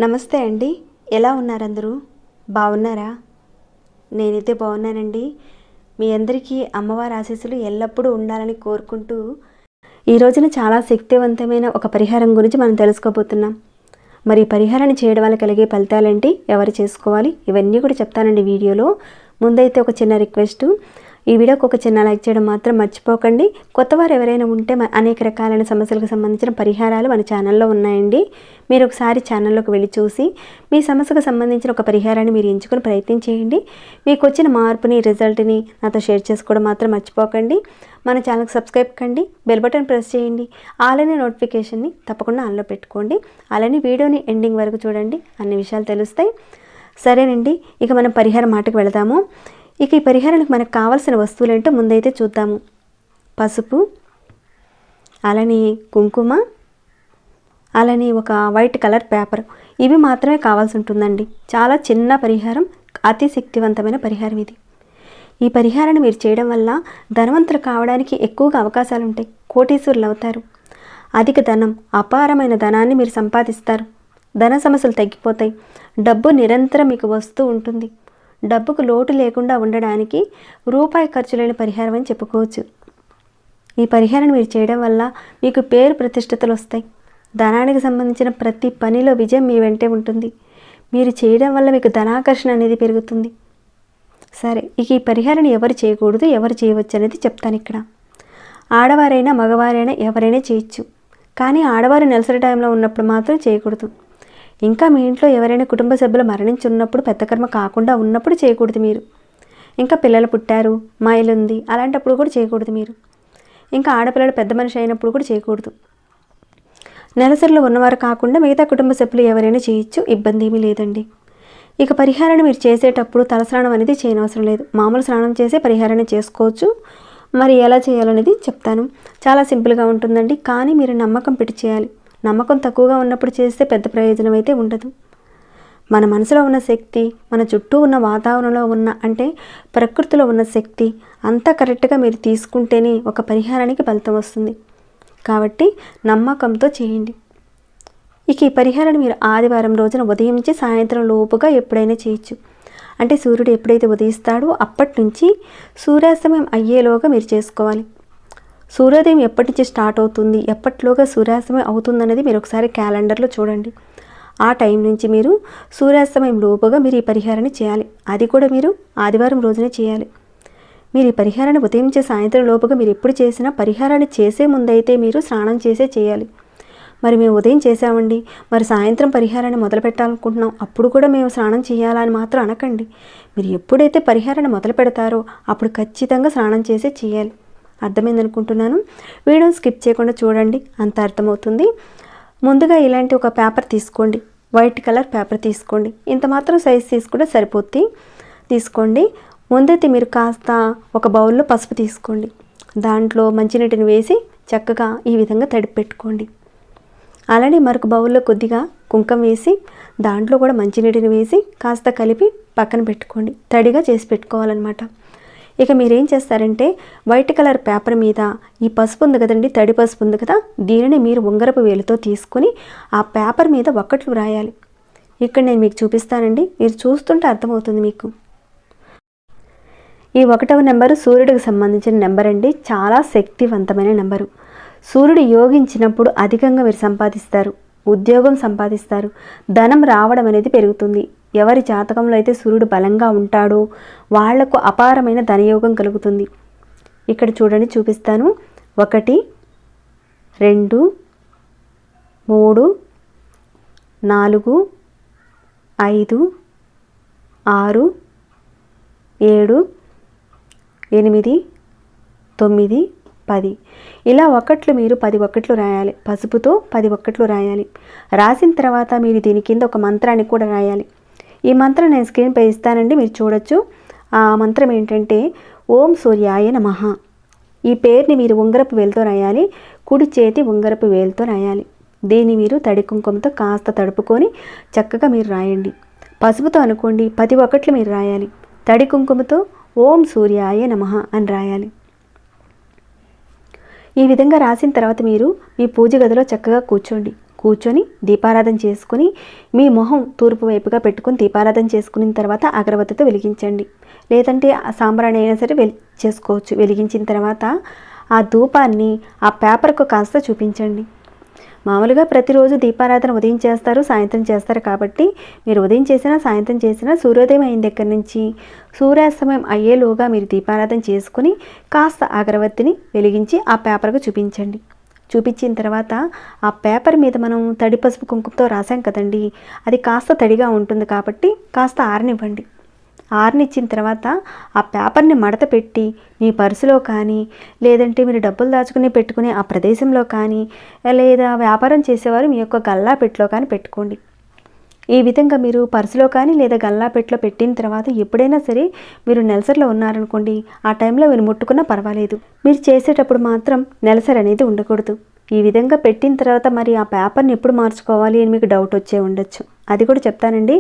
నమస్తే అండి, ఎలా ఉన్నారు అందరూ? బాగున్నారా? నేనైతే బాగున్నానండి. మీ అందరికీ అమ్మవారి ఆశీస్సులు ఎల్లప్పుడూ ఉండాలని కోరుకుంటూ ఈ రోజున చాలా శక్తివంతమైన ఒక పరిహారం గురించి మనం తెలుసుకోబోతున్నాం. మరి ఈ పరిహారాన్ని చేయడం వల్ల కలిగే ఫలితాలేంటి, ఎవరు చేసుకోవాలి, ఇవన్నీ కూడా చెప్తానండి వీడియోలో. ముందైతే ఒక చిన్న రిక్వెస్ట్, ఈ వీడియోకి ఒక చిన్న లైక్ చేయడం మాత్రం మర్చిపోకండి. కొత్తవారు ఎవరైనా ఉంటే అనేక రకాలైన సమస్యలకు సంబంధించిన పరిహారాలు మన ఛానల్లో ఉన్నాయండి. మీరు ఒకసారి ఛానల్లోకి వెళ్ళి చూసి మీ సమస్యకు సంబంధించిన ఒక పరిహారాన్ని మీరు ఎంచుకుని ప్రయత్నం చేయండి. మీకు వచ్చిన మార్పుని, రిజల్ట్ని నాతో షేర్ చేసుకోవడం మాత్రం మర్చిపోకండి. మన ఛానల్కి సబ్స్క్రైబ్ కండి, బెల్ బటన్ ప్రెస్ చేయండి, అలానే నోటిఫికేషన్ని తప్పకుండా ఆన్లో పెట్టుకోండి. అలానే వీడియోని ఎండింగ్ వరకు చూడండి, అన్ని విషయాలు తెలుస్తాయి. సరేనండి, ఇక మనం పరిహారం మాటకు వెళదాము. ఇక ఈ పరిహారానికి మనకు కావాల్సిన వస్తువులు ఏంటో ముందైతే చూద్దాము. పసుపు, అలానే కుంకుమ, అలానే ఒక వైట్ కలర్ పేపర్, ఇవి మాత్రమే కావాల్సి ఉంటుందండి. చాలా చిన్న పరిహారం, అతి శక్తివంతమైన పరిహారం ఇది. ఈ పరిహారాన్ని మీరు చేయడం వల్ల ధనవంతులు కావడానికి ఎక్కువగా అవకాశాలు ఉంటాయి. కోటీశ్వరులు అవుతారు. అధిక ధనం, అపారమైన ధనాన్ని మీరు సంపాదిస్తారు. ధన సమస్యలు తగ్గిపోతాయి. డబ్బు నిరంతరం మీకు వస్తూ ఉంటుంది. డబ్బుకు లోటు లేకుండా ఉండడానికి రూపాయి ఖర్చు లేని పరిహారం అని చెప్పుకోవచ్చు. ఈ పరిహారాన్ని మీరు చేయడం వల్ల మీకు పేరు ప్రతిష్టతలు వస్తాయి. ధనానికి సంబంధించిన ప్రతి పనిలో విజయం మీ వెంటే ఉంటుంది. మీరు చేయడం వల్ల మీకు ధనాకర్షణ అనేది పెరుగుతుంది. సరే, ఇక ఈ పరిహారాన్ని ఎవరు చేయకూడదు, ఎవరు చేయవచ్చు అనేది చెప్తాను ఇక్కడ. ఆడవారైనా మగవారైనా ఎవరైనా చేయొచ్చు, కానీ ఆడవారు నెలసరి టైంలో ఉన్నప్పుడు మాత్రం చేయకూడదు. ఇంకా మీ ఇంట్లో ఎవరైనా కుటుంబ సభ్యులు మరణించి ఉన్నప్పుడు, పెద్ద కర్మ కాకుండా ఉన్నప్పుడు చేయకూడదు మీరు. ఇంకా పిల్లలు పుట్టారు, మైలుంది, అలాంటప్పుడు కూడా చేయకూడదు మీరు. ఇంకా ఆడపిల్లలు పెద్ద మనిషి అయినప్పుడు కూడా చేయకూడదు. నెలసరిలో ఉన్నవారు కాకుండా మిగతా కుటుంబ సభ్యులు ఎవరైనా చేయొచ్చు, ఇబ్బంది ఏమీ లేదండి. ఇక పరిహారాన్ని మీరు చేసేటప్పుడు తలస్నానం అనేది చేయనవసరం లేదు. మామూలు స్నానం చేసే పరిహారాన్ని చేసుకోవచ్చు. మరి ఎలా చేయాలనేది చెప్తాను. చాలా సింపుల్గా ఉంటుందండి, కానీ మీరు నమ్మకం పెట్టి చేయాలి. నమ్మకం తక్కువగా ఉన్నప్పుడు చేస్తే పెద్ద ప్రయోజనం అయితే ఉండదు. మన మనసులో ఉన్న శక్తి, మన చుట్టూ ఉన్న వాతావరణంలో ఉన్న, అంటే ప్రకృతిలో ఉన్న శక్తి అంతా కరెక్ట్గా మీరు తీసుకుంటేనే ఒక పరిహారానికి ఫలితం వస్తుంది. కాబట్టి నమ్మకంతో చేయండి. ఇక ఈ పరిహారాన్ని మీరు ఆదివారం రోజున ఉదయం నుంచి సాయంత్రం లోపుగా ఎప్పుడైనా చేయొచ్చు. అంటే సూర్యుడు ఎప్పుడైతే ఉదయిస్తాడో అప్పటి నుంచి సూర్యాస్తమయం అయ్యేలోగా మీరు చేసుకోవాలి. సూర్యోదయం ఎప్పటి నుంచి స్టార్ట్ అవుతుంది, ఎప్పటిలోగా సూర్యాస్తమయం అవుతుందనేది మీరు ఒకసారి క్యాలెండర్లో చూడండి. ఆ టైం నుంచి మీరు సూర్యాస్తమయం లోపుగా మీరు ఈ పరిహారాన్ని చేయాలి. అది కూడా మీరు ఆదివారం రోజునే చేయాలి. మీరు ఈ పరిహారాన్ని ఉదయం నుంచి సాయంత్రం లోపుగా మీరు ఎప్పుడు చేసినా పరిహారాన్ని చేసే ముందైతే మీరు స్నానం చేసే చేయాలి. మరి మేము ఉదయం చేసామండి, మరి సాయంత్రం పరిహారాన్ని మొదలు పెట్టాలనుకుంటున్నాం, అప్పుడు కూడా మేము స్నానం చేయాలని మాత్రం అనకండి. మీరు ఎప్పుడైతే పరిహారాన్ని మొదలు పెడతారో అప్పుడు ఖచ్చితంగా స్నానం చేసే చేయాలి. అర్థమైంది అనుకుంటున్నాను. వీడియోని స్కిప్ చేయకుండా చూడండి, అంత అర్థమవుతుంది. ముందుగా ఇలాంటి ఒక పేపర్ తీసుకోండి, వైట్ కలర్ పేపర్ తీసుకోండి. ఇంత మాత్రం సైజ్ తీసుకుంటే సరిపోద్ది. తీసుకోండి. ముందైతే మీరు కాస్త ఒక బౌల్లో పసుపు తీసుకోండి. దాంట్లో మంచినీటిని వేసి చక్కగా ఈ విధంగా తడిపి పెట్టుకోండి. అలానే మరొక బౌల్లో కొద్దిగా కుంకుమ వేసి దాంట్లో కూడా మంచినీటిని వేసి కాస్త కలిపి పక్కన పెట్టుకోండి. తడిగా చేసి పెట్టుకోవాలన్నమాట. ఇక మీరేం చేస్తారంటే వైట్ కలర్ పేపర్ మీద ఈ పసుపు ఉంది కదండి, తడి పసుపు ఉంది కదా, దీనిని మీరు ఉంగరపు వేలుతో తీసుకొని ఆ పేపర్ మీద ఒక్కట్లు వ్రాయాలి. ఇక్కడ నేను మీకు చూపిస్తానండి, మీరు చూస్తుంటే అర్థమవుతుంది మీకు. ఈ 1వ నెంబరు సూర్యుడికి సంబంధించిన నెంబర్ అండి. చాలా శక్తివంతమైన నెంబరు. సూర్యుడు యోగించినప్పుడు అధికంగా మీరు సంపాదిస్తారు, ఉద్యోగం సంపాదిస్తారు, ధనం రావడం అనేది పెరుగుతుంది. ఎవరి జాతకంలో అయితే సూర్యుడు బలంగా ఉంటాడో వాళ్లకు అపారమైన ధనయోగం కలుగుతుంది. ఇక్కడ చూడండి, చూపిస్తాను. 1, 2, 3, 4, 5, 6, 7, 8, 9, 10 ఇలా ఒక్కట్లు మీరు 10 ఒక్కట్లు రాయాలి. పసుపుతో 10 ఒక్కట్లు రాయాలి. రాసిన తర్వాత మీరు దీని కింద ఒక మంత్రాన్ని కూడా రాయాలి. ఈ మంత్రం నేను స్క్రీన్పై ఇస్తానండి, మీరు చూడొచ్చు. ఆ మంత్రం ఏంటంటే ఓం సూర్యాయ నమః. ఈ పేరుని మీరు ఉంగరపు వేలుతో రాయాలి, కుడి చేతి ఉంగరపు వేలుతో రాయాలి. దీన్ని మీరు తడి కుంకుమతో కాస్త తడుపుకొని చక్కగా మీరు రాయండి. పసుపుతో అనుకోండి 10 ఒక్కట్లు మీరు రాయాలి. తడి కుంకుమతో ఓం సూర్యాయ నమః అని రాయాలి. ఈ విధంగా రాసిన తర్వాత మీరు మీ పూజ గదిలో చక్కగా కూర్చొని దీపారాధన చేసుకుని మీ మొహం తూర్పు వైపుగా పెట్టుకుని దీపారాధన చేసుకున్న తర్వాత అగరబత్తితో వెలిగించండి. లేదంటే సాంబ్రాణి అయినా సరే చేసుకోవచ్చు. వెలిగించిన తర్వాత ఆ ధూపాన్ని ఆ పేపర్కు కాస్త చూపించండి. మామూలుగా ప్రతిరోజు దీపారాధన ఉదయం చేస్తారు, సాయంత్రం చేస్తారు కాబట్టి మీరు ఉదయం చేసినా సాయంత్రం చేసినా సూర్యోదయం అయిన దగ్గర నుంచి సూర్యాస్తమయం అయ్యేలోగా మీరు దీపారాధన చేసుకుని కాస్త అగరబత్తిని వెలిగించి ఆ పేపర్కు చూపించండి. చూపించిన తర్వాత ఆ పేపర్ మీద మనం తడి పసుపు కుంకుమతో రాసాం కదండి, అది కాస్త తడిగా ఉంటుంది కాబట్టి కాస్త ఆరనివ్వండి. ఆరనిచ్చిన తర్వాత ఆ పేపర్ని మడత పెట్టి మీ పర్సులో కానీ లేదంటే మీరు డబ్బులు దాచుకుని పెట్టుకునే ఆ ప్రదేశంలో కానీ లేదా వ్యాపారం చేసేవారు మీ యొక్క గల్లా పెట్టెలో కానీ పెట్టుకోండి. ఈ విధంగా మీరు పర్సులో కానీ లేదా గల్లాపెట్లో పెట్టిన తర్వాత ఎప్పుడైనా సరే మీరు నెలసరిలో ఉన్నారనుకోండి, ఆ టైంలో మీరు ముట్టుకున్నా పర్వాలేదు. మీరు చేసేటప్పుడు మాత్రం నెలసరి అనేది ఉండకూడదు. ఈ విధంగా పెట్టిన తర్వాత మరి ఆ పేపర్ని ఎప్పుడు మార్చుకోవాలి అని మీకు డౌట్ వచ్చే ఉండొచ్చు. అది కూడా చెప్తానండి.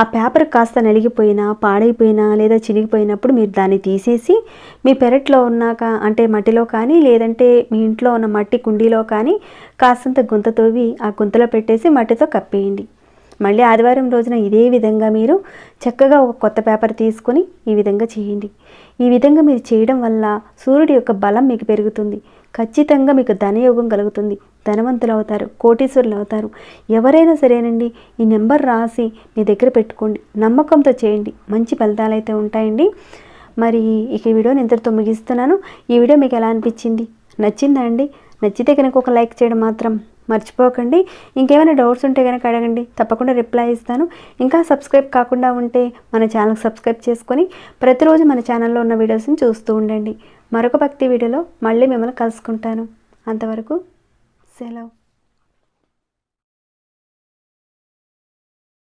ఆ పేపర్ కాస్త నలిగిపోయినా పాడైపోయినా లేదా చినిగిపోయినప్పుడు మీరు దాన్ని తీసేసి మీ పెరట్లో ఉన్నాక అంటే మట్టిలో కానీ లేదంటే మీ ఇంట్లో ఉన్న మట్టి కుండీలో కానీ కాస్తంత గుంత తవ్వి ఆ గుంతలో పెట్టేసి మట్టితో కప్పేయండి. మళ్ళీ ఆదివారం రోజున ఇదే విధంగా మీరు చక్కగా ఒక కొత్త పేపర్ తీసుకొని ఈ విధంగా చేయండి. ఈ విధంగా మీరు చేయడం వల్ల సూర్యుడి యొక్క బలం మీకు పెరుగుతుంది. ఖచ్చితంగా మీకు ధనయోగం కలుగుతుంది. ధనవంతులు అవుతారు, కోటీశ్వరులు అవుతారు. ఎవరైనా సరేనండి ఈ నెంబర్ రాసి మీ దగ్గర పెట్టుకోండి. నమ్మకంతో చేయండి, మంచి ఫలితాలు అయితే ఉంటాయండి. మరి ఇక ఈ వీడియోని ఇంతటితో ముగిస్తున్నాను. ఈ వీడియో మీకు ఎలా అనిపించింది? నచ్చిందా అండి? నచ్చితే కనుక ఒక లైక్ చేయడం మాత్రం మర్చిపోకండి. ఇంకేమైనా డౌట్స్ ఉంటే కనుక అడగండి, తప్పకుండా రిప్లై ఇస్తాను. ఇంకా సబ్స్క్రైబ్ కాకుండా ఉంటే మన ఛానల్కి సబ్స్క్రైబ్ చేసుకొని ప్రతిరోజు మన ఛానల్లో ఉన్న వీడియోస్ని చూస్తూ ఉండండి. మరొక భక్తి వీడియోలో మళ్ళీ మిమ్మల్ని కలుసుకుంటాను. అంతవరకు సెలవు.